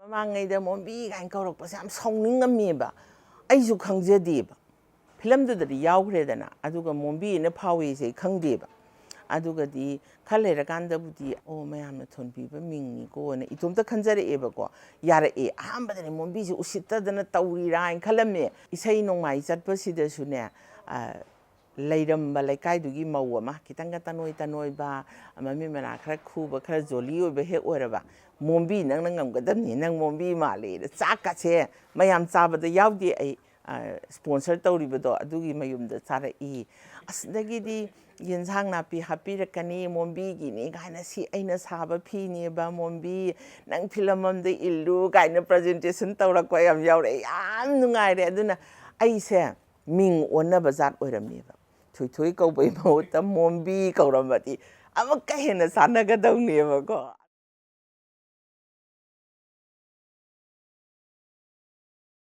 ꯃꯃꯥꯡꯉꯩꯗ ꯃꯣꯝꯕꯤ ꯀꯥꯏꯅ ꯀꯧꯔꯛꯄꯁꯦ ꯌꯥꯝ ꯁꯥꯎꯅꯤꯡꯉꯝꯃꯦꯕ ꯑꯩꯁꯨ ꯈꯪꯖꯗꯦꯕ ꯐꯤꯂꯝꯗꯨꯗꯗꯤ ꯌꯥꯎꯈ꯭ꯔꯦꯗꯅ ꯑꯗꯨꯒ ꯃꯣꯝꯕꯤꯅ ꯐꯥꯎꯏꯁꯦ ꯈꯪꯗꯦꯕ ꯑꯗꯨꯒꯗꯤ ꯈꯔ ꯂꯩꯔꯀꯥꯟꯗꯕꯨꯗꯤ ꯑꯣ ꯃꯌꯥꯝꯅ ꯊꯣꯟꯕꯤꯕ ꯃꯤꯡꯅꯤꯀꯣꯅ ꯏꯇꯣꯝꯇ ꯈꯟꯖꯔꯛꯑꯦꯕꯀꯣ ꯌꯥꯔꯛꯑꯦ ꯑꯍꯥꯟꯕꯗꯅꯦ ꯃꯣꯝꯕꯤꯁꯦ ꯎꯁꯤꯠꯇꯗꯅ ꯇꯧꯔꯤꯔꯥ ꯍꯥꯏꯅ ꯈꯜꯂꯝꯃꯦ ꯏꯁꯩ ꯅꯣꯡꯃꯥꯏ ꯆꯠꯄꯁꯤꯗꯁꯨꯅꯦ ꯂꯩꯔꯝꯕ ꯂꯩꯀꯥꯏꯗꯨꯒꯤ ꯃꯧ ꯑꯃ ꯈꯤꯇꯪꯒ ꯇꯅꯣꯏ ꯇꯅꯣꯏꯕ ꯃꯃꯤꯠ ꯃꯅꯥ ꯈꯔ ꯈꯨꯕ ꯈꯔ ꯖꯣꯂꯤ ꯑꯣꯏꯕ ꯍꯦꯛ ꯑꯣꯏꯔꯕ ꯃꯣꯝꯕꯤ ꯅꯪꯅ ꯉꯝꯒꯗꯕꯅꯤ ꯅꯪ ꯃꯣꯝꯕꯤ ꯃꯥꯜꯂꯦ ꯆꯥꯛꯀꯁꯦ ꯃꯌꯥꯝ ꯆꯥꯕꯗ ꯌꯥꯎꯗꯦ ꯑꯩ ꯁ꯭ꯄꯣꯟꯁꯔ ꯇꯧꯔꯤꯕꯗꯣ ꯑꯗꯨꯒꯤ ꯃꯌꯨꯝꯗ ꯆꯥꯔꯛꯏ ꯑꯁꯤꯗꯒꯤꯗꯤ ꯌꯦꯟꯁꯥꯡ ꯅꯥꯄꯤ ꯍꯥꯞꯄꯤꯔꯛꯀꯅꯤ ꯃꯣꯝꯕꯤꯒꯤꯅꯤ ꯀꯥꯏꯅ ꯁꯤ ꯑꯩꯅ ꯁꯥꯕ ꯐꯤꯅꯦꯕ ꯃꯣꯝꯕꯤ ꯅꯪ ꯐꯤꯂꯝ ꯑꯃꯗ ꯏꯜꯂꯨ ꯀꯥꯏꯅ ꯄ꯭ꯔꯖꯦꯟꯇꯦꯁꯟ ꯇꯧꯔꯛꯄ ꯌꯥꯝ ꯌꯥꯎꯔꯛꯑꯦ ꯌꯥꯝ ꯅꯨꯡꯉꯥꯏꯔꯦ ꯑꯗꯨꯅ ꯑꯩꯁꯦ ꯃꯤꯡ ꯑꯣꯟꯅꯕ ꯖꯥꯠ ꯑꯣꯏꯔꯝꯃꯦꯕ ꯊꯣꯏꯊꯣꯏ ꯀꯧꯕꯩ ꯃꯍꯨꯠꯇ ꯃꯣꯝꯕꯤ ꯀꯧꯔꯝꯃꯗꯤ ꯑꯃꯨꯛꯀ ꯍꯦꯟꯅ ꯆꯥꯟꯅꯒꯗꯧꯅꯦꯕꯀꯣ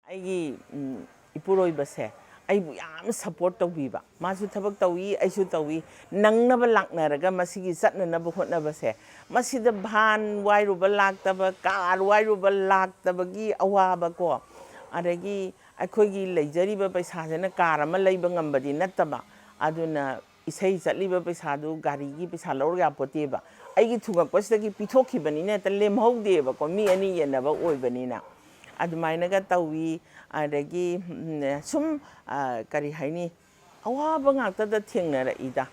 ꯑꯩꯒꯤ ꯏꯄꯨꯔꯣꯏꯕꯁꯦ ꯑꯩꯕꯨ ꯌꯥꯝ ꯁꯞꯄꯣꯔꯠ ꯇꯧꯕꯤꯕ ꯃꯥꯁꯨ ꯊꯕꯛ ꯇꯧꯏ ꯑꯩꯁꯨ ꯇꯧꯏ ꯅꯪꯅꯕ ꯂꯥꯛꯅꯔꯒ ꯃꯁꯤꯒꯤ ꯆꯠꯅꯅꯕ ꯍꯣꯠꯅꯕꯁꯦ ꯃꯁꯤꯗ ꯚꯥꯟ ꯋꯥꯏꯔꯨꯕ ꯂꯥꯛꯇꯕ ꯀꯥꯔ ꯋꯥꯏꯔꯨꯕ ꯂꯥꯛꯇꯕꯒꯤ ꯑꯋꯥꯕꯀꯣ ꯑꯗꯒꯤ ꯑꯩꯈꯣꯏꯒꯤ ꯂꯩꯖꯔꯤꯕ ꯄꯩꯁꯥꯁꯤꯅ ꯀꯥꯔ ꯑꯃ ꯂꯩꯕ ꯉꯝꯕꯗꯤ ꯅꯠꯇꯕ ꯑꯗꯨꯅ ꯏꯁꯩ ꯆꯠꯂꯤꯕ ꯄꯩꯁꯥꯗꯨ ꯒꯥꯔꯤꯒꯤ ꯄꯩꯁꯥ ꯂꯧꯔꯒ ꯌꯥꯄꯣꯠꯇꯦꯕ ꯑꯩꯒꯤ ꯊꯨꯡꯉꯛꯄꯁꯤꯗꯒꯤ ꯄꯤꯊꯣꯛꯈꯤꯕꯅꯤꯅ ꯍꯦꯛꯇ ꯂꯦꯝꯍꯧꯗꯦꯕꯀꯣ ꯃꯤ ꯑꯅꯤ ꯌꯦꯟꯅꯕ ꯑꯣꯏꯕꯅꯤꯅ ꯑꯗꯨꯃꯥꯏꯅꯒ ꯇꯧꯏ ꯑꯗꯒꯤ ꯁꯨꯝ ꯀꯔꯤ ꯍꯥꯏꯅꯤ ꯑꯋꯥꯕ ꯉꯥꯛꯇꯗ ꯊꯦꯡꯅꯔꯛꯏꯗ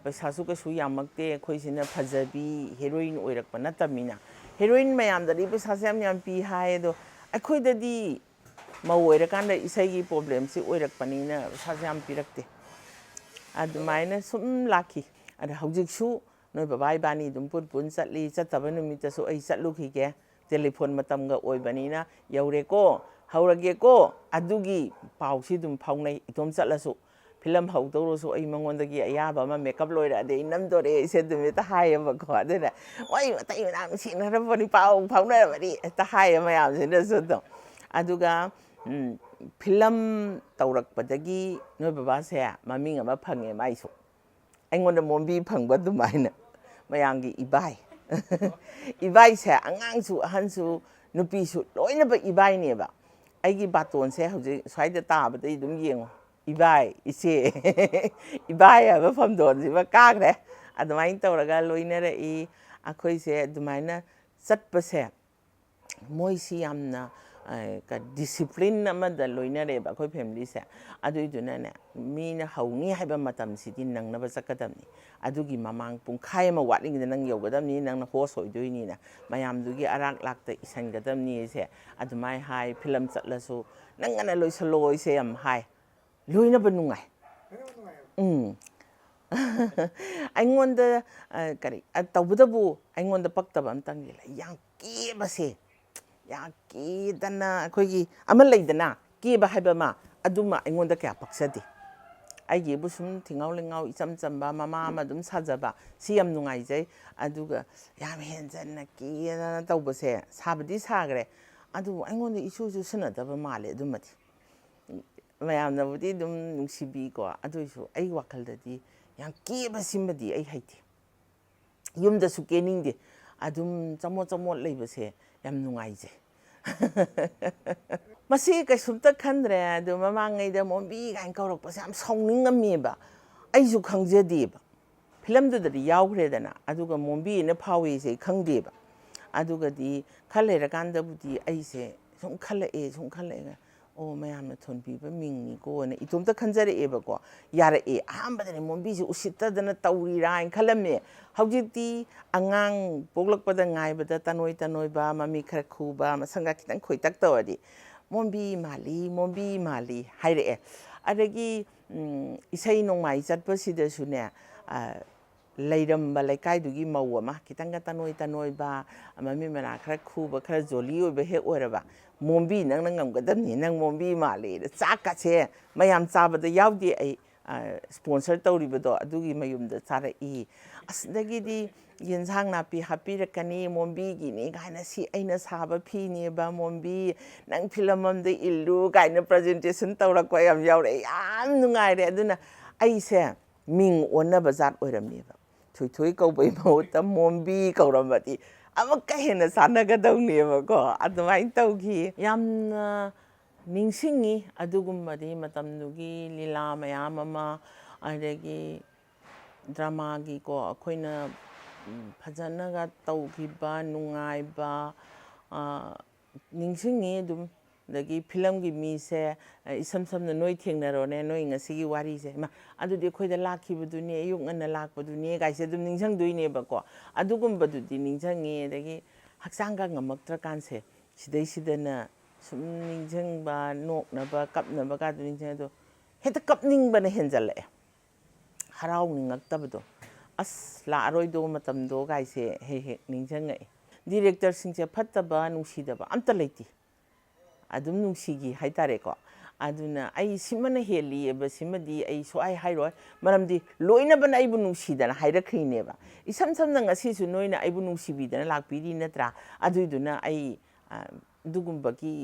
ꯄꯩꯁꯥꯁꯨ ꯀꯩꯁꯨ ꯌꯥꯝꯃꯛꯇꯦ ꯑꯩꯈꯣꯏꯁꯤꯅ ꯐꯖꯕꯤ ꯍꯦꯔꯣꯏꯟ ꯑꯣꯏꯔꯛꯄ ꯅꯠꯇꯕꯅꯤ나 ꯍꯦꯔꯣꯏꯟ ꯃꯌꯥꯝꯗꯗꯤ ꯄꯩꯁꯥꯁꯦ ꯌꯥꯝ ꯄꯤ ꯍꯥꯏ ꯑꯗꯣ ꯑꯩꯈꯣꯏꯗꯗꯤ ꯃꯧ ꯑꯣꯏꯔꯀꯥꯟꯗ ꯏꯁꯩꯒꯤ ꯄ꯭ꯔꯣꯕ꯭ꯂꯦꯝꯁꯤ ꯑꯣꯏꯔꯛꯄꯅꯤꯅ ꯄꯩꯁꯥꯁꯦ ꯌꯥꯝ ꯄꯤꯔꯛꯇꯦ ꯑꯗꯨꯃꯥꯏꯅ ꯁꯨꯝ ꯂꯥꯛꯈꯤ ꯑꯗ ꯍꯧꯖꯤꯛꯁꯨ ꯅꯣꯏ ꯕꯕꯥ ꯏꯕꯥꯅꯤ ꯑꯗꯨꯝ ꯄꯨꯟ ꯆꯠꯂꯤ ꯆꯠꯇꯕ ꯅꯨꯃꯤꯠꯇꯁꯨ ꯑꯩ ꯆꯠꯂꯨꯈꯤꯒꯦ ꯇꯦꯂꯤꯐꯣꯟ ꯃꯇꯝꯒ ꯑꯣꯏꯕꯅꯤꯅ ꯌꯧꯔꯦꯀꯣ ꯍꯧꯔꯒꯦꯀꯣ ꯑꯗꯨꯒꯤ ꯄꯥꯎꯁꯤ ꯑꯗꯨꯝ ꯐꯥꯎꯅꯩ ꯏꯇꯣꯝ ꯆꯠꯂꯁꯨ ꯐꯤꯂꯝ ꯍꯧꯗꯧꯔꯁꯨ ꯑꯩ ꯃꯉꯣꯟꯗꯒꯤ ꯑꯌꯥꯕ ꯑꯃ ꯃꯦꯀꯞ ꯂꯣꯏꯔꯛꯑꯗꯤ ꯑꯩ ꯅꯝꯗꯣꯔꯦ ꯑꯩꯁꯦ ꯑꯗꯨꯝ ꯍꯦꯛꯇ ꯍꯥꯏꯌꯦꯕꯀꯣ ꯑꯗꯨꯅ ꯃꯣꯏ ꯃꯇꯩ ꯃꯅꯥꯎ ꯅꯨꯡꯁꯤꯅꯔꯕꯅꯤ ꯄꯥꯎ ꯐꯥꯎꯅꯔꯕꯅꯤ ꯍꯦꯛꯇ ꯍꯥꯏꯌꯦ ꯃꯌꯥꯝꯁꯤꯅꯁꯨ ꯑꯗꯨꯝ ꯑꯗꯨꯒ ꯐꯤꯂꯝ ꯇꯧꯔꯛꯄꯗꯒꯤ ꯅꯣꯏ ꯕꯕꯥꯁꯦ ꯃꯃꯤꯡ ꯑꯃ ꯐꯪꯉꯦ ꯃꯥꯏꯁꯨ ꯑꯩꯉꯣꯟꯗ ꯃꯣꯝꯕꯤ ꯐꯪꯕ ꯑꯗꯨꯃꯥꯏꯅ ꯃꯌꯥꯝꯒꯤ ꯏꯕꯥꯏ ꯏꯕꯥꯏꯁꯦ ꯑꯉꯥꯡꯁꯨ ꯑꯍꯟꯁꯨ ꯅꯨꯄꯤꯁꯨ ꯂꯣꯏꯅꯃꯛ ꯏꯕꯥꯏꯅꯦꯕ ꯑꯩꯒꯤ ꯕꯥꯇꯣꯟꯁꯦ ꯍꯧꯖꯤꯛ ꯁ꯭ꯋꯥꯏꯗ ꯇꯥꯕꯗꯩ ꯑꯗꯨꯝ ꯌꯦꯡꯉꯣ ꯏꯕꯥꯏ ꯏꯆꯦ ꯏꯕꯥꯏ ꯍꯥꯏꯕ ꯐꯝꯗꯣꯟꯁꯤꯃ ꯀꯥꯈ꯭ꯔꯦ ꯑꯗꯨꯃꯥꯏꯅ ꯇꯧꯔꯒ ꯂꯣꯏꯅꯔꯛꯏ ꯑꯩꯈꯣꯏꯁꯦ ꯑꯗꯨꯃꯥꯏꯅ ꯆꯠꯄꯁꯦ ꯃꯣꯏꯁꯤ ꯌꯥꯝꯅ ꯗꯤꯁꯤꯄ꯭ꯂꯤꯟ ꯑꯃꯗ ꯂꯣꯏꯅꯔꯦꯕ ꯑꯩꯈꯣꯏ ꯐꯦꯃꯤꯂꯤꯁꯦ ꯑꯗꯨꯏꯗꯨꯅꯅꯦ ꯃꯤꯅ ꯍꯧꯅꯤ ꯍꯥꯏꯕ ꯃꯇꯝꯁꯤꯗꯤ ꯅꯪꯅꯕ ꯆꯠꯀꯗꯕꯅꯤ ꯑꯗꯨꯒꯤ ꯃꯃꯥꯡ ꯄꯨꯡꯈꯥꯏ ꯑꯃ ꯋꯥꯠꯂꯤꯉꯩꯗ ꯅꯪ ꯌꯧꯒꯗꯕꯅꯤ ꯅꯪꯅ ꯍꯣꯁ ꯑꯣꯏꯗꯣꯏꯅꯤꯅ ꯃꯌꯥꯝꯗꯨꯒꯤ ꯑꯔꯥꯛ ꯂꯥꯛꯇ ꯏꯁꯟꯒꯗꯕꯅꯤꯁꯦ ꯑꯗꯨꯃꯥꯏꯅ ꯍꯥꯏ ꯐꯤꯂꯝ ꯆꯠꯂꯁꯨ ꯅꯪ ꯉꯟꯅ ꯂꯣꯏꯁꯜꯂꯣꯏꯁꯦ ꯌꯥꯝ ꯍꯥꯏ ꯂꯣꯏꯅꯕ ꯅꯨꯡꯉꯥꯏ ꯑꯩꯉꯣꯟꯗ ꯀꯔꯤ ꯇꯧꯕꯇꯕꯨ ꯑꯩꯉꯣꯟꯗ ꯄꯛꯇꯕ ꯑꯝꯇꯪꯗꯤ ꯂꯩ ꯌꯥꯝ ꯀꯦꯕꯁꯦ ꯌꯥꯝ ꯀꯦꯗꯅ ꯑꯩꯈꯣꯏꯒꯤ ꯑꯃ ꯂꯩꯗꯅ ꯀꯦꯕ ꯍꯥꯏꯕ ꯑꯃ ꯑꯗꯨꯃ ꯑꯩꯉꯣꯟꯗ ꯀꯌꯥ ꯄꯛꯆꯗꯦ ꯑꯩꯒꯤꯕꯨ ꯁꯨꯝ ꯊꯤꯉꯥꯎ ꯂꯩꯉꯥꯎ ꯏꯆꯝ ꯆꯝꯕ ꯃꯃꯥ ꯑꯃ ꯑꯗꯨꯝ ꯁꯥꯖꯕ ꯁꯤ ꯌꯥꯝ ꯅꯨꯡꯉꯥꯏꯖꯩ ꯑꯗꯨꯒ ꯌꯥꯝ ꯍꯦꯟꯖꯟꯅ ꯀꯦꯗꯅ ꯇꯧꯕꯁꯦ ꯁꯥꯕꯗꯤ ꯁꯥꯈ꯭ꯔꯦ ꯑꯗꯨꯕꯨ ꯑꯩꯉꯣꯟꯗ ꯏꯁꯨ ꯆꯨꯁꯟꯅꯗꯕ ꯃꯥꯜꯂꯦ ꯑꯗꯨꯃꯗꯤ ꯃꯌꯥꯝꯅꯕꯨꯗꯤ ꯑꯗꯨꯝ ꯅꯨꯡꯁꯤꯕꯤꯀꯣ ꯑꯗꯨꯏꯁꯨ ꯑꯩ ꯋꯥꯈꯜꯗꯗꯤ ꯌꯥꯝ ꯀꯦꯕꯁꯤꯃꯗꯤ ꯑꯩ ꯍꯩꯇꯦ ꯌꯨꯝꯗꯁꯨ ꯀꯦꯅꯤꯡꯗꯦ ꯑꯗꯨꯝ ꯆꯃꯣꯠ ꯆꯃꯣꯠ ꯂꯩꯕꯁꯦ ꯌꯥꯝ ꯅꯨꯡꯉꯥꯏꯖꯩ ꯃꯁꯤ ꯀꯩꯁꯨꯝꯇ ꯈꯟꯗ꯭ꯔꯦ ꯑꯗꯣ ꯃꯃꯥꯡꯉꯩꯗ ꯃꯣꯝꯕꯤ ꯀꯥꯏꯅ ꯀꯧꯔꯛꯄꯁꯦ ꯌꯥꯝ ꯁꯥꯎꯅꯤꯡꯉꯝꯃꯦꯕ ꯑꯩꯁꯨ ꯈꯪꯖꯗꯦꯕ ꯐꯤꯂꯝꯗꯨꯗꯗꯤ ꯌꯥꯎꯈ꯭ꯔꯦꯗꯅ ꯑꯗꯨꯒ ꯃꯣꯝꯕꯤꯅ ꯐꯥꯎꯏꯁꯦ ꯈꯪꯗꯦꯕ ꯑꯗꯨꯒꯗꯤ ꯈꯔ ꯂꯩꯔꯀꯥꯟꯗꯕꯨꯗꯤ ꯑꯩꯁꯦ ꯁꯨꯝ ꯈꯜꯂꯛꯑꯦ ꯑꯣ ꯃꯌꯥꯝꯅ ꯊꯣꯟꯕꯤꯕ ꯃꯤꯡꯅꯤꯀꯣꯅ ꯏꯇꯣꯝꯇ ꯈꯟꯖꯔꯛꯑꯦꯕꯀꯣ ꯌꯥꯔꯛꯑꯦ ꯑꯍꯥꯟꯕꯗꯅꯦ ꯃꯣꯝꯕꯤꯁꯦ ꯎꯁꯤꯠꯇꯗꯅ ꯇꯧꯔꯤꯔꯥ ꯍꯥꯏꯅ ꯈꯜꯂꯝꯃꯦ ꯍꯧꯖꯤꯛꯇꯤ ꯑꯉꯥꯡ ꯄꯣꯛꯂꯛꯄꯗ ꯉꯥꯏꯕꯗ ꯇꯅꯣꯏ ꯇꯅꯣꯏꯕ ꯃꯃꯤ ꯈꯔ ꯈꯨꯕ ꯃꯁꯪꯒ ꯈꯤꯇꯪ ꯈꯣꯏꯇꯛ ꯇꯧꯔꯗꯤ ꯃꯣꯝꯕꯤ ꯃꯥꯜꯂꯤ ꯍꯥꯏꯔꯛꯑꯦ ꯑꯗꯒꯤ ꯏꯁꯩ ꯅꯣꯡꯃꯥꯏ ꯆꯠꯄꯁꯤꯗꯁꯨꯅꯦ ꯂꯩꯔꯝꯕ ꯂꯩꯀꯥꯏꯗꯨꯒꯤ ꯃꯧ ꯑꯃ ꯈꯤꯇꯪꯒ ꯇꯅꯣꯏ ꯇꯅꯣꯏꯕ ꯃꯃꯤꯠ ꯃꯅꯥ ꯈꯔ ꯈꯨꯕ ꯈꯔ ꯖꯣꯂꯤ ꯑꯣꯏꯕ ꯍꯦꯛ ꯑꯣꯏꯔꯕ ꯃꯣꯝꯕꯤ ꯅꯪꯅ ꯉꯝꯒꯗꯕꯅꯤ ꯅꯪ ꯃꯣꯝꯕꯤ ꯃꯥꯜꯂꯦ ꯆꯥꯛꯀꯁꯦ ꯃꯌꯥꯝ ꯆꯥꯕꯗ ꯌꯥꯎꯗꯦ ꯑꯩ ꯁ꯭ꯄꯣꯟꯁꯔ ꯇꯧꯔꯤꯕꯗꯣ ꯑꯗꯨꯒꯤ ꯃꯌꯨꯝꯗ ꯆꯥꯔꯛꯏ ꯑꯁꯤꯗꯒꯤꯗꯤ ꯌꯦꯟꯁꯥꯡ ꯅꯥꯄꯤ ꯍꯥꯞꯄꯤꯔꯛꯀꯅꯤ ꯃꯣꯝꯕꯤꯒꯤꯅꯤ ꯀꯥꯏꯅ ꯁꯤ ꯑꯩꯅ ꯁꯥꯕ ꯐꯤꯅꯦꯕ ꯃꯣꯝꯕꯤ ꯅꯪ ꯐꯤꯂꯝ ꯑꯃꯗ ꯏꯜꯂꯨ ꯀꯥꯏꯅ ꯄ꯭ꯔꯖꯦꯟꯇꯦꯁꯟ ꯇꯧꯔꯛꯄ ꯌꯥꯝ ꯌꯥꯎꯔꯛꯑꯦ ꯌꯥꯝ ꯅꯨꯡꯉꯥꯏꯔꯦ ꯑꯗꯨꯅ ꯑꯩꯁꯦ ꯃꯤꯡ ꯑꯣꯟꯅꯕ ꯖꯥꯠ ꯑꯣꯏꯔꯝꯃꯦꯕ ꯊꯣꯏꯊꯣꯏ ꯀꯧꯕꯩ ꯃꯍꯨꯠꯇ ꯃꯣꯝꯕꯤ ꯀꯧꯔꯝꯃꯗꯤ ꯑꯃꯨꯛꯀ ꯍꯦꯟꯅ ꯆꯥꯟꯅꯒꯗꯧꯅꯦꯕꯀꯣ ꯑꯗꯨꯃꯥꯏꯅ ꯇꯧꯈꯤ ꯌꯥꯝꯅ ꯅꯤꯡꯁꯤꯡꯉꯤ ꯑꯗꯨꯒꯨꯝꯕꯗꯤ ꯃꯇꯝꯗꯨꯒꯤ ꯂꯤꯂꯥ ꯃꯌꯥꯝ ꯑꯃ ꯑꯗꯒꯤ ꯗ꯭ꯔꯃꯥꯒꯤꯀꯣ ꯑꯩꯈꯣꯏꯅ ꯐꯖꯅꯒ ꯇꯧꯈꯤꯕ ꯅꯨꯡꯉꯥꯏꯕ ꯅꯤꯡꯁꯤꯡꯉꯤ ꯑꯗꯨꯝ ꯑꯗꯒꯤ ꯐꯤꯂꯝꯒꯤ ꯃꯤꯁꯦ ꯏꯁꯝ ꯁꯝꯅ ꯅꯣꯏ ꯊꯦꯡꯅꯔꯣꯅꯦ ꯅꯣꯏ ꯉꯁꯤꯒꯤ ꯋꯥꯔꯤꯁꯦ ꯑꯗꯨꯗꯤ ꯑꯩꯈꯣꯏꯗ ꯂꯥꯛꯈꯤꯕꯗꯨꯅꯦ ꯑꯌꯨꯛ ꯉꯟꯅ ꯂꯥꯛꯄꯗꯨꯅꯦ ꯀꯥꯏꯁꯦ ꯑꯗꯨꯝ ꯅꯤꯡꯁꯤꯡꯗꯣꯏꯅꯦꯕꯀꯣ ꯑꯗꯨꯒꯨꯝꯕꯗꯨꯗꯤ ꯅꯤꯡꯁꯤꯡꯉꯤ ꯑꯗꯒꯤ ꯍꯛꯆꯥꯡꯒ ꯉꯝꯃꯛꯇ꯭ꯔꯀꯥꯟꯁꯦ ꯁꯤꯗꯩꯁꯤꯗꯅ ꯁꯨꯝ ꯅꯤꯡꯁꯤꯡꯕ ꯅꯣꯛꯅꯕ ꯀꯞꯅꯕꯒꯗꯨ ꯅꯤꯡꯁꯤꯡꯉꯦ ꯑꯗꯣ ꯍꯦꯛꯇ ꯀꯞꯅꯤꯡꯕꯅ ꯍꯦꯟꯖꯜꯂꯛꯑꯦ ꯍꯔꯥꯎꯅꯤꯡꯉꯛꯇꯕꯗꯣ ꯑꯁ ꯂꯥꯛꯑꯔꯣꯏꯗꯣ ꯃꯇꯝꯗꯣ ꯒꯥꯏꯁꯦ ꯍꯦꯛ ꯍꯦꯛ ꯅꯤꯡꯁꯤꯡꯉꯛꯑꯦ ꯗꯤꯔꯦꯛꯇꯔꯁꯤꯡꯁꯦ ꯐꯠꯇꯕ ꯅꯨꯡꯁꯤꯗꯕ ꯑꯝꯇ ꯂꯩꯇꯦ ꯑꯗꯨꯝ ꯅꯨꯡꯁꯤꯈꯤ ꯍꯥꯏꯇꯥꯔꯦꯀꯣ ꯑꯗꯨꯅ ꯑꯩ ꯁꯤꯃꯅ ꯍꯦꯜꯂꯤꯑꯕ ꯁꯤꯃꯗꯤ ꯑꯩ ꯁꯨꯡꯍꯥꯏ ꯍꯥꯏꯔꯣꯏ ꯃꯔꯝꯗꯤ ꯂꯣꯏꯅꯕꯅ ꯑꯩꯕꯨ ꯅꯨꯡꯁꯤꯗꯅ ꯍꯥꯏꯔꯛꯈ꯭ꯔꯤꯅꯦꯕ ꯏꯁꯝ ꯁꯝꯅ ꯉꯁꯤꯁꯨ ꯅꯣꯏꯅ ꯑꯩꯕꯨ ꯅꯨꯡꯁꯤꯕꯤꯗꯅ ꯂꯥꯛꯄꯤꯔꯤ ꯅꯠꯇ꯭ꯔꯥ ꯑꯗꯨꯏꯗꯨꯅ ꯑꯩ ꯑꯗꯨꯒꯨꯝꯕꯒꯤ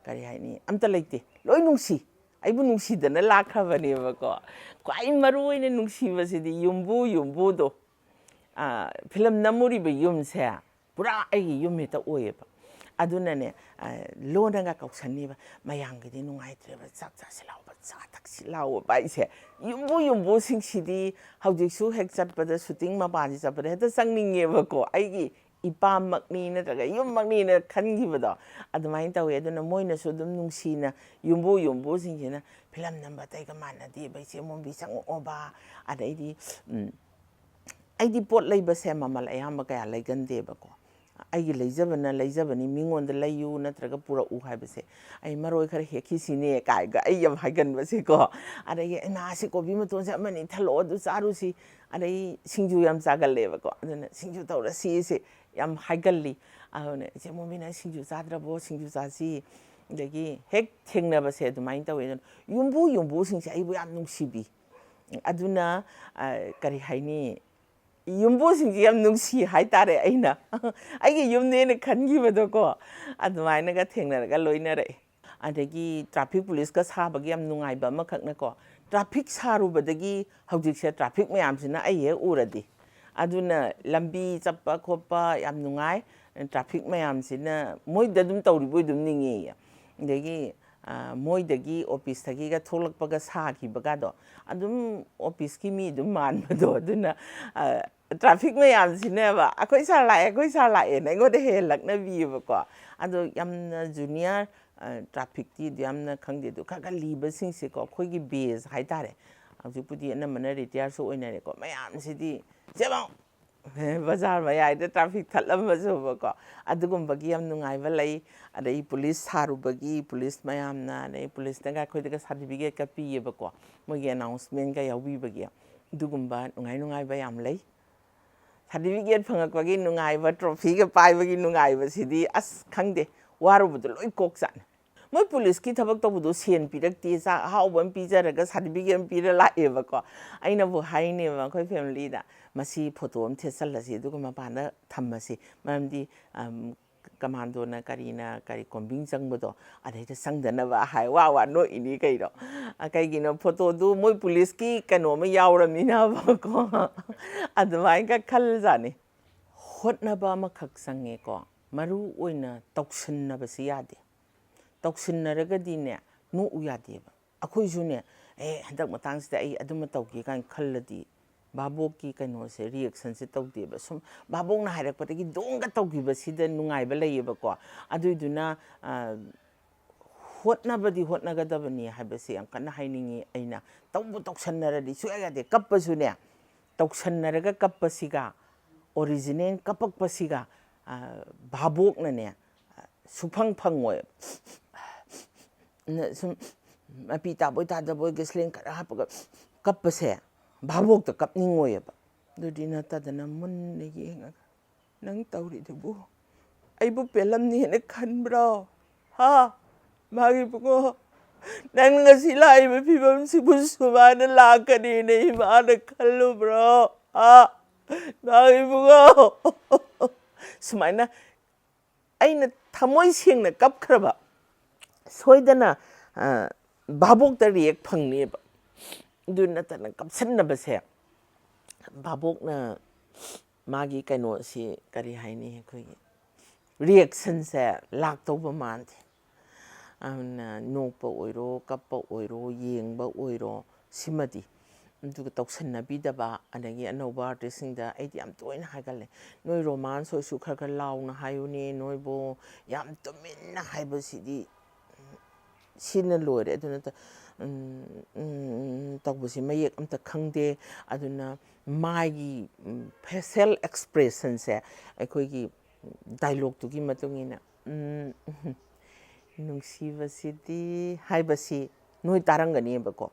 ꯀꯔꯤ ꯍꯥꯏꯅꯤ ꯑꯝꯇ ꯂꯩꯇꯦ ꯂꯣꯏ ꯅꯨꯡꯁꯤ ꯑꯩꯕꯨ ꯅꯨꯡꯁꯤꯗꯅ ꯂꯥꯛꯈ꯭ꯔꯕꯅꯦꯕꯀꯣ ꯈ꯭ꯋꯥꯏ ꯃꯔꯨ ꯑꯣꯏꯅ ꯅꯨꯡꯁꯤꯕꯁꯤꯗꯤ ꯌꯨꯝꯕꯨꯗꯣ ꯐꯤꯂꯝ ꯅꯝꯃꯨꯔꯤꯕ ꯌꯨꯝꯁꯦ ꯄꯨꯔꯥ ꯑꯩꯒꯤ ꯌꯨꯝ ꯍꯦꯛꯇ ꯑꯣꯏꯌꯦꯕ ꯑꯗꯨꯅꯅꯦ ꯂꯣꯟꯅꯒ ꯀꯧꯁꯟꯅꯤꯕ ꯃꯌꯥꯝꯒꯤꯗꯤ ꯅꯨꯡꯉꯥꯏꯇ꯭ꯔꯦꯕ ꯆꯥꯛ ꯆꯥꯁꯤ ꯂꯥꯎꯕ ꯆꯥ ꯊꯛꯁꯤ ꯂꯥꯎꯕ ꯑꯩꯁꯦ ꯌꯨꯝꯕꯨꯁꯤꯡꯁꯤꯗꯤ ꯍꯧꯖꯤꯛꯁꯨ ꯍꯦꯛ ꯆꯠꯄꯗ ꯁꯨꯇꯤꯡ ꯃꯄꯥꯟꯁꯤ ꯆꯠꯄꯗ ꯍꯦꯛꯇ ꯆꯪꯅꯤꯡꯉꯦꯕꯀꯣ ꯑꯩꯒꯤ ꯏꯄꯥꯃꯛꯅꯤ ꯅꯠꯇ꯭ꯔꯒ ꯌꯨꯝꯃꯛꯅꯤꯅ ꯈꯟꯈꯤꯕꯗꯣ ꯑꯗꯨꯃꯥꯏꯅ ꯇꯧꯋꯦ ꯑꯗꯨꯅ ꯃꯣꯏꯅꯁꯨ ꯑꯗꯨꯝ ꯅꯨꯡꯁꯤꯅ ꯌꯨꯝꯕꯨꯁꯤꯡꯁꯤꯅ ꯐꯤꯂꯝ ꯅꯝꯕ ꯑꯇꯩꯒ ꯃꯥꯟꯅꯗꯦꯕ ꯏꯆꯦ ꯃꯣꯝꯕꯤ ꯆꯪꯉꯛꯑꯣꯕ ꯑꯗꯩꯗꯤ ꯑꯩꯗꯤ ꯄꯣꯠ ꯂꯩꯕꯁꯦ ꯃꯃꯜ ꯑꯌꯥꯝꯕ ꯀꯌꯥ ꯂꯩꯒꯟꯗꯦꯕꯀꯣ ꯑꯩꯒꯤ ꯂꯩꯖꯕꯅꯤ ꯃꯤꯉꯣꯟꯗ ꯂꯩꯌꯨ ꯅꯠꯇ꯭ꯔꯒ ꯄꯨꯔꯛꯎ ꯍꯥꯏꯕꯁꯦ ꯑꯩ ꯃꯔꯣꯏ ꯈꯔ ꯍꯦꯛꯈꯤꯁꯤꯅꯦ ꯀꯥꯏꯒ ꯑꯩ ꯌꯥꯝ ꯍꯥꯏꯒꯟꯕꯁꯦꯀꯣ ꯑꯗꯒꯤ ꯏꯃꯥꯁꯤ ꯀꯣꯕꯤ ꯃꯇꯣꯟꯁꯦ ꯑꯃꯅꯤ ꯊꯜꯂꯛꯑꯣ ꯑꯗꯨ ꯆꯥꯔꯨꯁꯤ ꯑꯗꯩ ꯁꯤꯡꯖꯨ ꯌꯥꯝ ꯆꯥꯒꯜꯂꯦꯕꯀꯣ ꯑꯗꯨꯅ ꯁꯤꯡꯖු ꯇꯧꯔꯁꯤꯁꯦ ꯌꯥꯝ ꯍꯥꯏꯒꯜꯂꯤ ꯑꯗꯨꯅ ꯏꯆꯦ ꯃꯣꯝꯕꯤꯅ ꯁꯤꯡꯖු ꯆꯥꯗ꯭ꯔꯕꯣ ꯁꯤꯡꯖු ꯆꯥꯁꯤ ꯑꯗꯒꯤ ꯍꯦꯛ ꯊꯦꯡꯅꯕꯁꯦ ꯑꯗꯨꯃꯥꯏꯅ ꯇꯧꯋꯦ ꯑꯗꯨꯅ ꯌꯨꯝꯕꯨꯁꯤꯡꯁꯦ ꯑꯩꯕꯨ ꯌꯥꯝ ꯅꯨꯡꯁꯤꯕꯤ ꯑꯗꯨꯅ ꯀꯔꯤ ꯍꯥꯏꯅꯤ ꯌꯨꯝꯕꯨꯁꯤꯡꯁꯦ ꯌꯥꯝ ꯅꯨꯡꯁꯤ ꯍꯥꯏꯇꯥꯔꯦ ꯑꯩꯅ ꯑꯩꯒꯤ ꯌꯨꯝꯅꯦꯅ ꯈꯟꯈꯤꯕꯗꯣꯀꯣ ꯑꯗꯨꯃꯥꯏꯅꯒ ꯊꯦꯡꯅꯔꯒ ꯂꯣꯏꯅꯔꯛꯑꯦ ꯑꯗꯒꯤ ꯇ꯭ꯔꯥꯐꯤꯛ ꯄꯨꯂꯤꯁꯀ ꯁꯥꯕꯒꯤ ꯌꯥꯝ ꯅꯨꯡꯉꯥꯏꯕ ꯑꯃꯈꯛꯅꯀꯣ ꯇ꯭ꯔꯥꯐꯤꯛ ꯁꯥꯔꯨꯕꯗꯒꯤ ꯍꯧꯖꯤꯛꯁꯦ ꯇ꯭ꯔꯥꯐꯤꯛ ꯃꯌꯥꯝꯁꯤꯅ ꯑꯩ ꯍꯦꯛ ꯎꯔꯗꯤ ꯑꯗꯨꯅ ꯂꯝꯕꯤ ꯆꯠꯄ ꯈꯣꯠꯄ ꯌꯥꯝ ꯅꯨꯡꯉꯥꯏ ꯇ꯭ꯔꯥꯐꯤꯛ ꯃꯌꯥꯝꯁꯤꯅ ꯃꯣꯏꯗ ꯑꯗꯨꯝ ꯇꯧꯔꯤꯕꯣꯏ ꯑꯗꯨꯝ ꯅꯤꯡꯉꯦꯌꯦ ꯑꯗꯒꯤ ꯃꯣꯏꯗꯒꯤ ꯑꯣꯐꯤꯁꯇꯒꯤꯒ ꯊꯣꯛꯂꯛꯄꯒ ꯁꯥꯈꯤꯕꯒꯗꯣ ꯑꯗꯨꯝ ꯑꯣꯐꯤꯁꯀꯤ ꯃꯤ ꯑꯗꯨꯝ ꯃꯥꯟꯕꯗꯣ ꯑꯗꯨꯅ ꯇ꯭ꯔꯥꯐꯤꯛ ꯃꯌꯥꯝꯁꯤꯅꯦꯕ ꯑꯩꯈꯣꯏ ꯁꯥꯔ ꯂꯥꯛꯑꯦꯅ ꯑꯩꯉꯣꯟꯗ ꯍꯦꯛ ꯂꯛꯅꯕꯤꯌꯦꯕꯀꯣ ꯑꯗꯣ ꯌꯥꯝꯅ ꯖꯨꯅꯤꯌꯔ ꯇ꯭ꯔꯥꯐꯤꯛꯇꯤ ꯌꯥꯝꯅ ꯈꯪꯗꯦ ꯑꯗꯨ ꯈꯔ ꯂꯤꯕꯁꯤꯡꯁꯦꯀꯣ ꯑꯩꯈꯣꯏꯒꯤ ꯕꯦꯖ ꯍꯥꯏꯇꯥꯔꯦ ꯍꯧꯖꯤꯛꯄꯨꯗꯤ ꯑꯅꯝꯕꯅ ꯔꯤꯇꯤꯌꯥꯔꯁꯨ ꯑꯣꯏꯅꯔꯦꯀꯣ ꯃꯌꯥꯝꯁꯤꯗꯤ ꯆꯦꯃꯧ ꯕꯖꯥꯔ ꯃꯌꯥꯏꯗ ꯇ꯭ꯔꯥꯐꯤꯛ ꯊꯠꯂꯝꯕꯁꯨꯕꯀꯣ ꯑꯗꯨꯒꯨꯝꯕꯒꯤ ꯌꯥꯝ ꯅꯨꯡꯉꯥꯏꯕ ꯂꯩ ꯑꯗꯩ ꯄꯨꯂꯤꯁ ꯁꯥꯔꯨꯕꯒꯤ ꯄꯨꯂꯤꯁ ꯃꯌꯥꯝꯅ ꯑꯗꯩ ꯄꯨꯂꯤꯁꯅꯒ ꯑꯩꯈꯣꯏꯗꯒ ꯁꯥꯔꯇꯤꯐꯤꯀꯦꯠꯀ ꯄꯤꯌꯦꯕꯀꯣ ꯃꯣꯏꯒꯤ ꯑꯦꯅꯥꯎꯟꯁꯃꯦꯟꯒ ꯌꯥꯎꯕꯤꯕꯒꯤ ꯑꯗꯨꯒꯨꯝꯕ ꯅꯨꯡꯉꯥꯏꯕ ꯌꯥꯝ ꯂꯩ ꯁꯥꯔꯇꯤꯐꯤꯀꯦꯠ ꯐꯪꯉꯛꯄꯒꯤ ꯅꯨꯡꯉꯥꯏꯕ ꯇ꯭ꯔꯣꯐꯤꯒ ꯄꯥꯏꯕꯒꯤ ꯅꯨꯡꯉꯥꯏꯕꯁꯤꯗꯤ ꯑꯁ ꯈꯪꯗꯦ ꯋꯥꯔꯨꯕꯗꯣ ꯂꯣꯏ ꯀꯣꯛ ꯆꯥꯛꯅꯤ ꯃꯣꯏ ꯄꯨꯂꯤꯁꯀꯤ ꯊꯕꯛ ꯇꯧꯕꯗꯣ ꯁꯦꯟ ꯄꯤꯔꯛꯇꯦ ꯆꯥꯛ ꯑꯍꯥꯎꯕ ꯑꯃ ꯄꯤꯖꯔꯒ ꯁꯥꯔꯇꯤꯐꯤꯀꯦꯠ ꯑꯃ ꯄꯤꯔ ꯂꯥꯛꯑꯦꯕꯀꯣ ꯑꯩꯅꯕꯨ ꯍꯥꯏꯅꯦꯕ ꯑꯩꯈꯣꯏ ꯐꯦꯃꯤꯂꯤꯗ ꯃꯁꯤ ꯐꯣꯇꯣ ꯑꯃ ꯊꯦꯠꯆꯜꯂꯁꯤ ꯑꯗꯨꯒ ꯃꯄꯥꯟꯗ ꯊꯝꯃꯁꯤ ꯃꯔꯝꯗꯤ ꯀꯃꯥꯟꯗꯣꯅ ꯀꯔꯤ ꯀꯣꯝꯕꯤꯡ ꯆꯪꯕꯗꯣ ꯑꯗꯩꯗ ꯆꯪꯗꯅꯕ ꯍꯥꯏ ꯋꯥ ꯅꯣꯛꯏꯅꯤ ꯀꯩꯅꯣ ꯀꯩꯒꯤꯅꯣ ꯐꯣꯇꯣꯗꯨ ꯃꯣꯏ ꯄꯨꯂꯤꯁꯀꯤ ꯀꯩꯅꯣ ꯑꯃ ꯌꯥꯎꯔꯝꯅꯤꯅꯕꯀꯣ ꯑꯗꯨꯃꯥꯏꯅꯒ ꯈꯜꯖꯥꯠꯅꯤ ꯍꯣꯠꯅꯕ ꯑꯃꯈꯛ ꯆꯪꯉꯦꯀꯣ ꯃꯔꯨ ꯑꯣꯏꯅ ꯇꯧꯁꯤꯟꯅꯕꯁꯤ ꯌꯥꯗꯦ ꯇꯧꯁꯤꯟꯅꯔꯒꯗꯤꯅꯦ ꯅꯣꯛꯎ ꯌꯥꯗꯦꯕ ꯑꯩꯈꯣꯏꯁꯨꯅꯦ ꯍꯟꯗꯛ ꯃꯇꯥꯡꯁꯤꯗ ꯑꯩ ꯑꯗꯨꯃ ꯇꯧꯒꯦ ꯀꯥꯏꯅ ꯈꯜꯂꯗꯤ ꯚꯥꯕꯣꯛꯀꯤ ꯀꯩꯅꯣꯁꯦ ꯔꯤꯌꯦꯛꯁꯟꯁꯦ ꯇꯧꯗꯦꯕ ꯁꯨꯝ ꯚꯥꯕꯣꯛꯅ ꯍꯥꯏꯔꯛꯄꯗꯒꯤ ꯗꯣꯡꯒ ꯇꯧꯈꯤꯕꯁꯤꯗ ꯅꯨꯡꯉꯥꯏꯕ ꯂꯩꯌꯦꯕꯀꯣ ꯑꯗꯨꯏꯗꯨꯅ ꯍꯣꯠꯅꯒꯗꯕꯅꯤ ꯍꯥꯏꯕꯁꯦ ꯌꯥꯝ ꯀꯟꯅ ꯍꯥꯏꯅꯤꯡꯉꯤ ꯑꯩꯅ ꯇꯧꯕ ꯇꯧꯁꯟꯅꯔꯗꯤ ꯁꯨꯡꯌꯥ ꯌꯥꯗꯦ ꯀꯞꯄꯁꯨꯅꯦ ꯇꯧꯁꯟꯅꯔꯒ ꯀꯞꯄꯁꯤꯒ ꯑꯣꯔꯤꯖꯤꯅꯦꯜ ꯀꯞꯄꯛꯄꯁꯤꯒ ꯚꯥꯕꯣꯛꯅꯅꯦ ꯁꯨꯐꯪ ꯐꯪꯉꯣꯏꯕ ꯁꯨꯝ ꯃꯄꯤ ꯇꯥꯕꯣꯏ ꯇꯥꯗꯕꯣꯏ ꯒꯦꯁꯂꯦꯟ ꯈꯔ ꯍꯥꯞꯄꯒ ꯀꯞꯄꯁꯦ ꯚꯥꯕꯣꯛꯇ ꯀꯞꯅꯤꯡꯉꯣꯏꯑꯕ ꯑꯗꯨꯗꯤ ꯅꯠꯇꯗꯅ ꯃꯨꯟꯅ ꯌꯦꯡꯉꯒ ꯅꯪ ꯇꯧꯔꯤꯗꯨꯕꯨ ꯑꯩꯕꯨ ꯄꯦꯜꯂꯝꯅꯤꯅ ꯈꯟꯕ꯭ꯔꯣ ꯍꯥ ꯃꯥꯒꯤ ꯕꯨꯡꯉꯣ ꯅꯪ ꯉꯁꯤ ꯂꯥꯛꯏꯕ ꯐꯤꯕꯝꯁꯤꯕꯨ ꯁꯨꯃꯥꯏꯅ ꯂꯥꯛꯀꯅꯤꯅ ꯏꯃꯥꯅ ꯈꯜꯂꯨꯕ꯭ꯔꯣ ꯍꯥ ꯃꯥꯒꯤ ꯕꯨꯡꯉꯣ ꯁꯨꯃꯥꯏꯅ ꯑꯩꯅ ꯊꯃꯣꯏ ꯁꯦꯡꯅ ꯀꯞꯈ꯭ꯔꯕ ꯁꯣꯏꯗꯅ ꯚꯥꯕꯣꯛꯇ ꯔꯤꯌꯦꯛ ꯐꯪꯅꯦꯕ ꯑꯗꯨ ꯅꯠꯇꯅ ꯀꯞꯁꯟꯅꯕꯁꯦ ꯚꯥꯕꯣꯛꯅ ꯃꯥꯒꯤ ꯀꯩꯅꯣꯁꯤ ꯀꯔꯤ ꯍꯥꯏꯅꯤ ꯑꯩꯈꯣꯏꯒꯤ ꯔꯤꯑꯦꯛꯁꯟꯁꯦ ꯂꯥꯛꯇꯧꯕ ꯃꯥꯟꯗꯦ ꯑꯗꯨꯅ ꯅꯣꯛꯄ ꯑꯣꯏꯔꯣ ꯀꯞꯄ ꯑꯣꯏꯔꯣ ꯌꯦꯡꯕ ꯑꯣꯏꯔꯣ ꯁꯤꯃꯗꯤ ꯑꯗꯨꯒ ꯇꯧꯁꯟꯅꯕꯤꯗꯕ ꯑꯗꯒꯤ ꯑꯅꯧꯕ ꯑꯥꯔꯇꯤꯁꯁꯤꯡꯗ ꯑꯩꯗꯤ ꯌꯥꯝ ꯇꯣꯏꯅ ꯍꯥꯏꯒꯜꯂꯦ ꯅꯣꯏ ꯔꯣꯃꯥꯟꯁ ꯑꯣꯏꯁꯨ ꯈꯔ ꯈꯔ ꯂꯥꯎꯅ ꯍꯥꯏꯌꯨꯅꯦ ꯅꯣꯏꯕꯨ ꯌꯥꯝ ꯇꯨꯃꯤꯟꯅ ꯍꯥꯏꯕꯁꯤꯗꯤ ꯁꯤꯅ ꯂꯣꯏꯔꯦ ꯑꯗꯨꯅ ꯇꯧꯕꯁꯤ ꯃꯌꯦꯛ ꯑꯝꯇ ꯈꯪꯗꯦ ꯑꯗꯨꯅ ꯃꯥꯒꯤ ꯐꯦꯁꯤꯌꯦꯜ ꯑꯦꯛꯁꯄ꯭ꯔꯦꯁꯟꯁꯦ ꯑꯩꯈꯣꯏꯒꯤ ꯗꯥꯏꯂꯣꯛꯇꯨꯒꯤ ꯃꯇꯨꯡ ꯏꯟꯅ ꯅꯨꯡꯁꯤꯕꯁꯤꯗꯤ ꯍꯥꯏꯕꯁꯤ ꯅꯣꯏ ꯇꯥꯔꯝꯒꯅꯦꯕꯀꯣ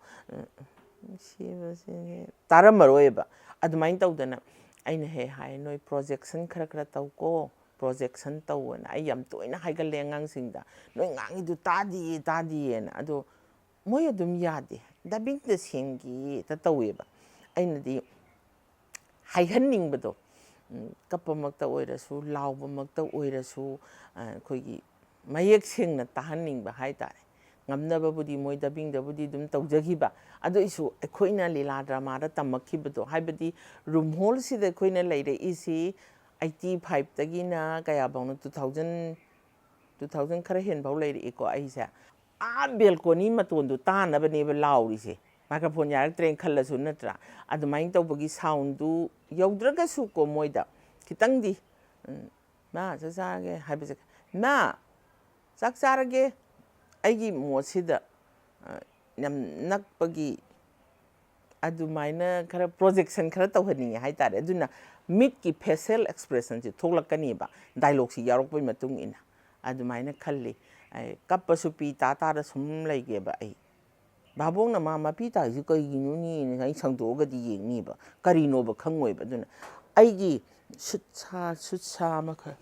ꯅꯨꯡꯁꯤꯕꯁꯤ ꯇꯥꯔꯝꯃꯔꯣꯏꯕ ꯑꯗꯨꯃꯥꯏꯅ ꯇꯧꯗꯅ ꯑꯩꯅ ꯍꯦꯛ ꯍꯥꯏ ꯅꯣꯏ ꯄ꯭ꯔꯣꯖꯦꯛꯁꯟ ꯈꯔ ꯈꯔ ꯇꯧꯀꯣ ꯄ꯭ꯔꯣꯖꯦꯛꯁꯟ ꯇꯧꯑꯅ ꯑꯩ ꯌꯥꯝ ꯇꯣꯏꯅ ꯍꯥꯏꯒꯜꯂꯦ ꯑꯉꯥꯡꯁꯤꯡꯗ ꯅꯣꯏ ꯉꯥꯡꯉꯤꯗꯨ ꯇꯥꯗꯤꯌꯦ ꯇꯥꯗꯤꯌꯦꯅ ꯑꯗꯣ ꯃꯣꯏ ꯑꯗꯨꯝ ꯌꯥꯗꯦ ꯗꯕꯤꯡꯗ ꯁꯦꯡꯒꯦꯇ ꯇꯧꯋꯦꯕ ꯑꯩꯅꯗꯤ ꯍꯥꯏꯍꯟꯅꯤꯡꯕꯗꯣ ꯀꯞꯄꯃꯛꯇ ꯑꯣꯏꯔꯁꯨ ꯂꯥꯎꯕꯃꯛꯇ ꯑꯣꯏꯔꯁꯨ ꯑꯩꯈꯣꯏꯒꯤ ꯃꯌꯦꯛ ꯁꯦꯡꯅ ꯇꯥꯍꯟꯅꯤꯡꯕ ꯍꯥꯏꯇꯥꯔꯦ ꯉꯝꯅꯕꯕꯨꯗꯤ ꯃꯣꯏ ꯗꯕꯤꯡꯗꯕꯨꯗꯤ ꯑꯗꯨꯝ ꯇꯧꯖꯈꯤꯕ ꯑꯗꯨꯏꯁꯨ ꯑꯩꯈꯣꯏꯅ ꯂꯤꯂꯥ ꯗ꯭ꯔꯃꯥꯗ ꯇꯝꯃꯛꯈꯤꯕꯗꯣ ꯍꯥꯏꯕꯗꯤ ꯔꯨꯝ ꯍꯣꯜꯁꯤꯗ ꯑꯩꯈꯣꯏꯅ ꯂꯩꯔꯛꯏꯁꯤ 85ꯇꯒꯤꯅ ꯀꯌꯥꯐꯥꯎꯅꯣ 2000 ꯈꯔ ꯍꯦꯟꯐꯥꯎ ꯂꯩꯔꯛꯏꯀꯣ ꯑꯩꯁꯦ ꯕꯦꯜꯀꯣꯅꯤ ꯃꯇꯣꯟꯗꯨ ꯇꯥꯅꯕꯅꯦꯕ ꯂꯥꯎꯔꯤꯁꯦ ꯃꯥꯏꯀ꯭ꯔꯣꯐꯣꯟ ꯌꯥꯔꯛꯇ꯭ꯔꯦꯅ ꯈꯜꯂꯁꯨ ꯅꯠꯇ꯭ꯔꯥ ꯑꯗꯨꯃꯥꯏꯅ ꯇꯧꯕꯒꯤ ꯁꯥꯎꯟꯗꯨ ꯌꯧꯗ꯭ꯔꯒꯁꯨꯀꯣ ꯃꯣꯏꯗ ꯈꯤꯇꯪꯗꯤ ꯃꯥ ꯆꯥꯛ ꯆꯥꯔꯒꯦ ꯍꯥꯏꯕꯁꯦ ꯃꯥ ꯆꯥꯛ ꯆꯥꯔꯒꯦ ꯑꯩꯒꯤ ꯃꯣꯠꯁꯤꯗ ꯌꯥꯝ ꯅꯛꯄꯒꯤ ꯑꯗꯨꯃꯥꯏꯅ ꯈꯔ ꯄ꯭ꯔꯣꯖꯦꯛꯁꯟ ꯈꯔ ꯇꯧꯍꯟꯅꯤꯡꯉꯦ ꯍꯥꯏꯇꯥꯔꯦ ꯑꯗꯨꯅ ꯃꯤꯠꯀꯤ ꯐꯦꯁꯤꯌꯦꯜ ꯑꯦꯛꯁꯄ꯭ꯔꯦꯁꯟꯁꯤ ꯊꯣꯛꯂꯛꯀꯅꯦꯕ ꯗꯥꯏꯂꯣꯛꯁꯤ ꯌꯥꯎꯔꯛꯄꯩ ꯃꯇꯨꯡ ꯏꯟꯅ ꯑꯗꯨꯃꯥꯏꯅ ꯈꯜꯂꯤ ꯀꯞꯄꯁꯨ ꯄꯤ ꯇꯥꯔ ꯁꯨꯝ ꯂꯩꯒꯦꯕ ꯑꯩ ꯚꯥꯕꯣꯡꯅ ꯃꯥ ꯃꯄꯤ ꯇꯥꯔꯤꯁꯤ ꯀꯩꯒꯤꯅꯣꯅꯦꯅ ꯑꯩ ꯁꯪꯗꯣꯛꯑꯒꯗꯤ ꯌꯦꯡꯅꯤꯕ ꯀꯔꯤꯅꯣꯕ ꯈꯪꯉꯣꯏꯕ ꯑꯗꯨꯅ ꯑꯩꯒꯤ ꯁꯨꯠ ꯁꯥ ꯑꯃꯈꯛ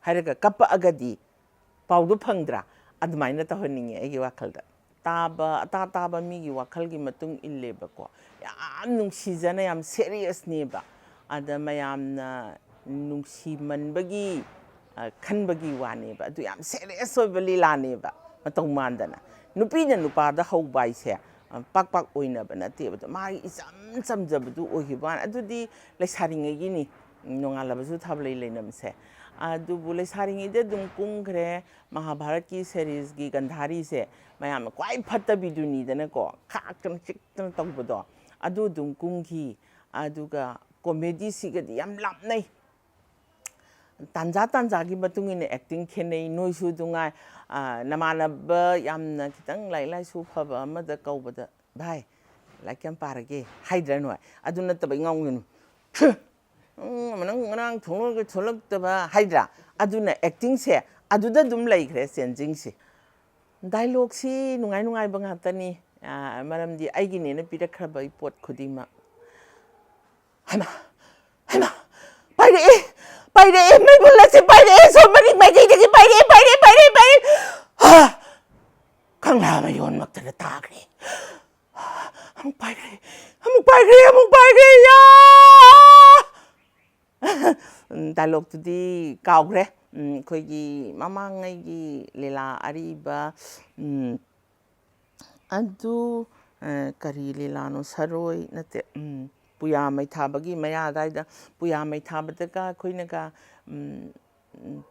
ꯍꯥꯏꯔꯒ ꯀꯞꯄꯛꯑꯒꯗꯤ ꯄꯥꯎꯗꯨ ꯐꯪꯗ꯭ꯔꯥ ꯑꯗꯨꯃꯥꯏꯅ ꯇꯧꯍꯟꯅꯤꯡꯉꯦ ꯑꯩꯒꯤ ꯋꯥꯈꯜꯗ ꯑꯇꯥꯕ ꯃꯤꯒꯤ ꯋꯥꯈꯜꯒꯤ ꯃꯇꯨꯡ ꯏꯜꯂꯦꯕꯀꯣ ꯌꯥꯝ ꯅꯨꯡꯁꯤꯖꯅ ꯌꯥꯝ ꯁꯦꯔꯤꯌꯁꯅꯦꯕ ꯑꯗ ꯃꯌꯥꯝꯅ ꯅꯨꯡꯁꯤꯃꯟꯕꯒꯤ ꯈꯟꯕꯒꯤ ꯋꯥꯅꯦꯕ ꯑꯗꯨ ꯌꯥꯝ ꯁꯦꯔꯤꯌꯁ ꯑꯣꯏꯕ ꯂꯤꯂꯥꯅꯦꯕ ꯃꯇꯧ ꯃꯥꯟꯗꯅ ꯅꯨꯄꯤꯅ ꯅꯨꯄꯥꯗ ꯍꯧꯕ ꯍꯥꯏꯁꯦ ꯄꯥꯛ ꯑꯣꯏꯅꯕ ꯅꯠꯇꯦꯕ ꯑꯗꯣ ꯃꯥꯒꯤ ꯏꯆꯝ ꯆꯝꯖꯕꯗꯨ ꯑꯣꯏꯈꯤꯕ ꯋꯥꯅꯤ ꯑꯗꯨꯗꯤ ꯂꯩꯁꯥꯔꯤꯉꯩꯒꯤꯅꯤ ꯅꯣꯡꯉꯥꯜꯂꯕꯁꯨ ꯊꯥꯕꯜ ꯂꯩꯅꯝꯁꯦ ꯑꯗꯨꯕꯨ ꯂꯩꯁꯥꯔꯤꯉꯩꯗ ꯑꯗꯨꯝ ꯀꯨꯝꯈ꯭ꯔꯦ ꯃꯍꯥꯚꯥꯔꯠꯀꯤ ꯁꯦꯔꯤꯁꯀꯤ ꯒꯟꯙꯥꯔꯤꯁꯦ ꯃꯌꯥꯝꯅ ꯈ꯭ꯋꯥꯏ ꯐꯠꯇꯕꯤꯗꯨꯅꯤꯗꯅꯀꯣ ꯈꯥꯛꯇꯅ ꯆꯤꯛꯇꯅ ꯇꯧꯕꯗꯣ ꯑꯗꯨ ꯑꯗꯨꯝ ꯀꯨꯝꯈꯤ ꯑꯗꯨꯒ ꯀꯣꯃꯦꯗꯤꯁꯤꯒꯗꯤ ꯌꯥꯝ ꯂꯥꯞꯅꯩ ꯇꯥꯟꯖꯥꯒꯤ ꯃꯇꯨꯡ ꯏꯟꯅ ꯑꯦꯛꯇꯤꯡ ꯈꯦꯠꯅꯩ ꯅꯣꯏꯁꯨ ꯅꯨꯡꯉꯥꯏ ꯅꯃꯥꯟꯅꯕ ꯌꯥꯝꯅ ꯈꯤꯇꯪ ꯂꯥꯏꯔꯤꯛ ꯂꯥꯏꯁꯨ ꯐꯕ ꯑꯃꯗ ꯀꯧꯕꯗ ꯚꯥꯏ ꯂꯥꯏꯔꯤꯛ ꯀꯌꯥꯝ ꯄꯥꯔꯒꯦ ꯍꯥꯏꯗ꯭ꯔꯥ ꯅꯣꯏ ꯑꯗꯨ ꯅꯠꯇꯕ ꯉꯥꯎꯒꯅꯨ ꯅꯪ ꯉꯔꯥꯡ ꯊꯣꯛꯂꯛꯇꯕ ꯍꯥꯏꯗ꯭ꯔꯥ ꯑꯗꯨꯅ ꯑꯦꯛꯇꯤꯡꯁꯦ ꯑꯗꯨꯗ ꯑꯗꯨꯝ ꯂꯩꯈ꯭ꯔꯦ ꯆꯦꯟꯖꯤꯡꯁꯦ ꯗꯥꯏꯂꯣꯛꯁꯤ ꯅꯨꯡꯉꯥꯏꯕ ꯉꯥꯛꯇꯅꯤ ꯃꯔꯝꯗꯤ ꯑꯩꯒꯤꯅꯦꯅ ꯄꯤꯔꯛꯈ꯭ꯔꯕ ꯄꯣꯠ ꯈꯨꯗꯤꯡꯃꯛ ꯍꯩꯃꯥ ꯄꯥꯏꯔꯛꯑꯦ ꯃꯩꯕꯨꯜ ꯑꯁꯤ ꯄꯥꯏꯔꯛꯑꯦ ꯁꯣꯝꯕꯅꯤ ꯃꯥꯏꯀꯩꯗꯒꯤ ꯄꯥꯏꯔꯛꯑꯦ ꯀꯪꯂꯥ ꯃꯌꯣꯟꯃꯛꯇꯗ ꯇꯥꯈ꯭ꯔꯦ ꯑꯃꯨꯛ ꯄꯥꯏꯈ꯭ꯔꯦ ꯌꯥ ꯗꯥꯏꯂꯣꯛꯇꯨꯗꯤ ꯀꯥꯎꯈ꯭ꯔꯦ ꯑꯩꯈꯣꯏꯒꯤ ꯃꯃꯥꯡꯉꯩꯒꯤ ꯂꯤꯂꯥ ꯑꯔꯤꯕ ꯑꯗꯨ ꯀꯔꯤ ꯂꯤꯂꯥꯅꯣ ꯁꯔꯣꯏ ꯅꯠꯇꯦ ꯄꯨꯌꯥ ꯃꯩꯊꯥꯕꯒꯤ ꯃꯌꯥ ꯑꯗꯥꯏꯗ ꯄꯨꯌꯥ ꯃꯩꯊꯥꯕꯗꯒ ꯑꯩꯈꯣꯏꯅꯒ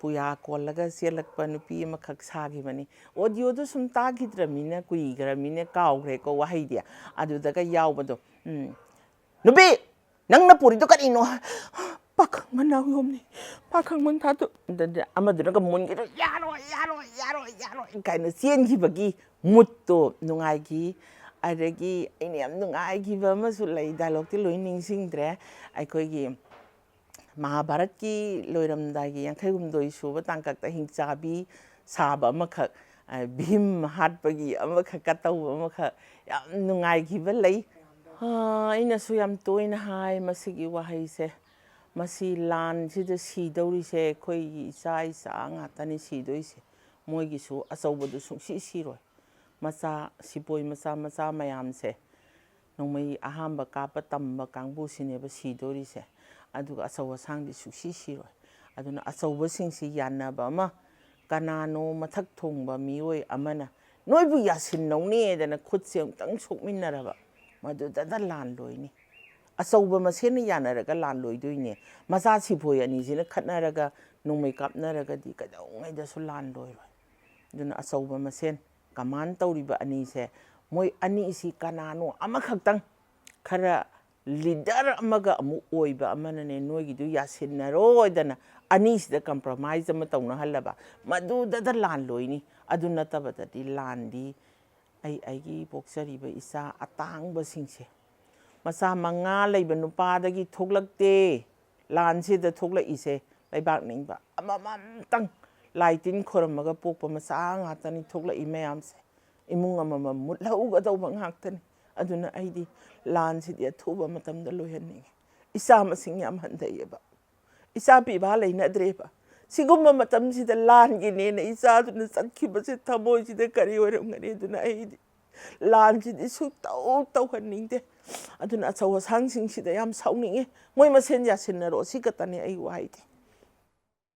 ꯄꯨꯌꯥ ꯀꯣꯜꯂꯒ ꯆꯦꯜꯂꯛꯄ ꯅꯨꯄꯤ ꯑꯃꯈꯛ ꯁꯥꯈꯤꯕꯅꯤ ꯑꯣꯗꯤꯑꯣꯗꯨ ꯁꯨꯝ ꯇꯥꯈꯤꯗ꯭ꯔꯃꯤꯅ ꯀꯨꯏꯈ꯭ꯔꯃꯤꯅ ꯀꯥꯎꯈ꯭ꯔꯦꯀꯣ ꯋꯥꯍꯩꯗꯤ ꯑꯗꯨꯗꯒ ꯌꯥꯎꯕꯗꯣ ꯅꯨꯄꯤ ꯅꯪꯅ ꯄꯨꯔꯤꯗꯣ ꯀꯔꯤꯅꯣ ꯄꯥꯈꯪ ꯃꯅꯥꯎꯌꯣꯝꯅꯤ ꯄꯥꯈꯪ ꯃꯟꯊꯥꯗꯨ ꯑꯃꯗꯨꯅꯒ ꯃꯨꯟꯒꯤꯗꯣ ꯌꯥꯔꯣꯏ ꯀꯥꯏꯅ ꯆꯦꯟꯈꯤꯕꯒꯤ ꯃꯨꯠꯇꯣ ꯅꯨꯡꯉꯥꯏꯈꯤ ꯑꯗꯒꯤ ꯑꯩꯅ ꯌꯥꯝ ꯅꯨꯡꯉꯥꯏꯈꯤꯕ ꯑꯃꯁꯨ ꯂꯩ ꯗꯥꯏꯂꯣꯛꯇꯤ ꯂꯣꯏ ꯅꯤꯡꯁꯤꯡꯗ꯭ꯔꯦ ꯑꯩꯈꯣꯏꯒꯤ ꯃꯍꯥꯚꯥꯔꯠꯀꯤ ꯂꯣꯏꯔꯝꯗꯥꯏꯒꯤ 52 ꯁꯨꯕ ꯇꯥꯡꯀꯛꯇ ꯍꯤꯡꯆꯥꯕꯤ ꯁꯥꯕ ꯑꯃꯈꯛ ꯚꯤꯝ ꯍꯥꯠꯄꯒꯤ ꯑꯃꯈꯛꯀ ꯇꯧꯕ ꯑꯃꯈꯛ ꯌꯥꯝ ꯅꯨꯡꯉꯥꯏꯈꯤꯕ ꯂꯩ ꯑꯩꯅꯁꯨ ꯌꯥꯝ ꯇꯣꯏꯅ ꯍꯥꯏ ꯃꯁꯤꯒꯤ ꯋꯥꯍꯩꯁꯦ ꯃꯁꯤ ꯂꯥꯟꯁꯤꯗ ꯁꯤꯗꯧꯔꯤꯁꯦ ꯑꯩꯈꯣꯏꯒꯤ ꯏꯆꯥ ꯉꯥꯛꯇꯅꯤ ꯁꯤꯗꯣꯏꯁꯦ ꯃꯣꯏꯒꯤꯁꯨ ꯑꯆꯧꯕꯗꯨ ꯁꯨꯡꯁꯤ ꯁꯤꯔꯣꯏ ꯃꯆꯥ ꯁꯤꯄꯣꯏ ꯃꯆꯥ ꯃꯌꯥꯝꯁꯦ ꯅꯣꯡꯃꯩ ꯑꯍꯥꯟꯕ ꯀꯥꯞꯄ ꯇꯝꯕ ꯀꯥꯡꯕꯨꯁꯤꯅꯦꯕ ꯁꯤꯗꯣꯔꯤꯁꯦ ꯑꯗꯨꯒ ꯑꯆꯧ ꯑꯁꯥꯡꯗꯤ ꯁꯨꯡꯁꯤ ꯁꯤꯔꯣꯏ ꯑꯗꯨꯅ ꯑꯆꯧꯕꯁꯤꯡꯁꯤ ꯌꯥꯟꯅꯕ ꯑꯃ ꯀꯅꯥꯅꯣ ꯃꯊꯛ ꯊꯣꯡꯕ ꯃꯤꯑꯣꯏ ꯑꯃꯅ ꯅꯣꯏꯕꯨ ꯌꯥꯁꯤꯟꯅꯧꯅꯦꯗꯅ ꯈꯨꯠꯁꯦ ꯑꯃꯨꯛꯇꯪ ꯁꯣꯛꯃꯤꯟꯅꯔꯕ ꯃꯗꯨꯗ ꯂꯥꯟ ꯂꯣꯏꯅꯤ ꯑꯆꯧꯕ ꯃꯁꯦꯟꯅ ꯌꯥꯅꯔꯒ ꯂꯥꯟ ꯂꯣꯏꯗꯣꯏꯅꯦ ꯃꯆꯥ ꯁꯤꯐꯣꯏ ꯑꯅꯤꯁꯤꯅ ꯈꯠꯅꯔꯒ ꯅꯣꯡꯃꯩ ꯀꯥꯞꯅꯔꯒꯗꯤ ꯀꯩꯗꯧꯉꯩꯗꯁꯨ ꯂꯥꯟ ꯂꯣꯏꯔꯣꯏ ꯑꯗꯨꯅ ꯑꯆꯧꯕ ꯃꯁꯦꯟ ꯀꯃꯥꯟ ꯇꯧꯔꯤꯕ ꯑꯅꯤꯁꯦ ꯃꯣꯏ ꯑꯅꯤꯁꯤ ꯀꯅꯥꯅꯣ ꯑꯃꯈꯛꯇꯪ ꯈꯔ ꯂꯤꯗꯔ ꯑꯃꯒ ꯑꯃꯨꯛ ꯑꯣꯏꯕ ꯑꯃꯅꯅꯦ ꯅꯣꯏꯒꯤꯗꯨ ꯌꯥꯁꯤꯟꯅꯔꯣꯏꯗꯅ ꯑꯅꯤꯁꯤꯗ ꯀꯝꯄ꯭ꯔꯣꯃꯥꯏꯖ ꯑꯃ ꯇꯧꯅꯍꯜꯂꯕ ꯃꯗꯨꯗ ꯂꯥꯟ ꯂꯣꯏꯅꯤ ꯑꯗꯨ ꯅꯠꯇꯕꯗꯗꯤ ꯂꯥꯟꯗꯤ ꯑꯩꯒꯤ ꯄꯣꯛꯆꯔꯤꯕ ꯏꯆꯥ ꯑꯇꯥꯡꯕꯁꯤꯡꯁꯦ ꯃꯆꯥ 5 ꯂꯩꯕ ꯅꯨꯄꯥꯗꯒꯤ ꯊꯣꯛꯂꯛꯇꯦ ꯂꯥꯟꯁꯤꯗ ꯊꯣꯛꯂꯛꯏꯁꯦ ꯂꯩꯕꯥꯛ ꯅꯤꯡꯕ ꯑꯃꯃꯝꯇꯪ ꯂꯥꯏ ꯇꯤꯟ ꯈꯣꯏꯔꯝꯃꯒ ꯄꯣꯛꯄ ꯃꯆꯥ ꯉꯥꯛꯇꯅꯤ ꯊꯣꯛꯂꯛꯏ ꯃꯌꯥꯝꯁꯦ ꯏꯃꯨꯡ ꯑꯃꯃꯝ ꯃꯨꯠꯍꯧꯒꯗꯧꯕ ꯉꯥꯛꯇꯅꯤ ꯑꯗꯨꯅ ꯑꯩꯗꯤ ꯂꯥꯟꯁꯤꯗꯤ ꯑꯊꯨꯕ ꯃꯇꯝꯗ ꯂꯣꯏꯍꯟꯅꯤꯡꯉꯤ ꯏꯆꯥ ꯃꯁꯤꯡ ꯌꯥꯝ ꯍꯟꯊꯩꯑꯕ ꯏꯆꯥ ꯄꯤꯕꯥ ꯂꯩꯅꯗ꯭ꯔꯦꯕ ꯁꯤꯒꯨꯝꯕ ꯃꯇꯝꯁꯤꯗ ꯂꯥꯟꯒꯤꯅꯦꯅ ꯏꯆꯥꯗꯨꯅ ꯆꯠꯈꯤꯕꯁꯦ ꯊꯃꯣꯏꯁꯤꯗ ꯀꯔꯤ ꯑꯣꯏꯔꯝꯒꯅꯤ ꯑꯗꯨꯅ ꯑꯩꯗꯤ ꯂꯥꯟꯁꯤꯗꯤ ꯁꯨꯛꯇꯧ ꯇꯧꯍꯟꯅꯤꯡꯗꯦ ꯑꯗꯨꯅ ꯑꯆꯧ ꯑꯁꯥꯡꯁꯤꯡꯁꯤꯗ ꯌꯥꯝ ꯁꯥꯎꯅꯤꯡꯉꯤ ꯃꯣꯏ ꯃꯁꯦꯟ ꯌꯥꯁꯤꯟꯅꯔꯣ ꯁꯤ ꯈꯛꯇꯅꯤ ꯑꯩ ꯋꯥꯍꯩꯗꯤ